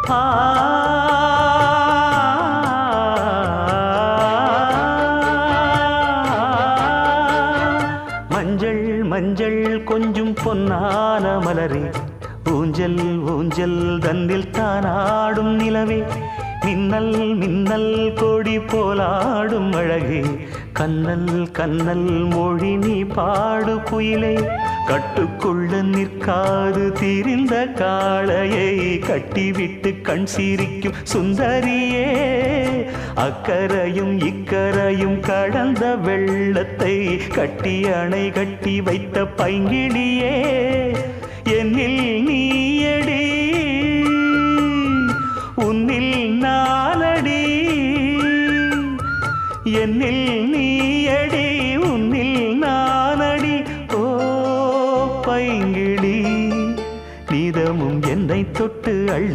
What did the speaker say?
ஆ மஞ்சள் மஞ்சள் கொஞ்சம் பொன்னான மலரே ஊஞ்சல் ஊஞ்சல் தன்னில் தானாடும் நிலவே மின்னல் மின்னல் கொடி போலாடும் அழகே கண்ணல் கண்ணல் மொழி நீ பாடு குயிலே கட்டுக்குள்ள நிற்காது தீரிந்த காளையை கட்டிவிட்டு கண் சிரிக்கும் சுந்தரியே அக்கரையும் இக்கரையும் கடந்த வெள்ளத்தை கட்டி அணை கட்டி வைத்த பைங்கிளியே என்னில் நீயடி உன்னில் நானடி என்னில் நீயடி உன்னில் நானடி ஓ பைங்கிளி நீதமும் என்னை தொட்டு அள்ளி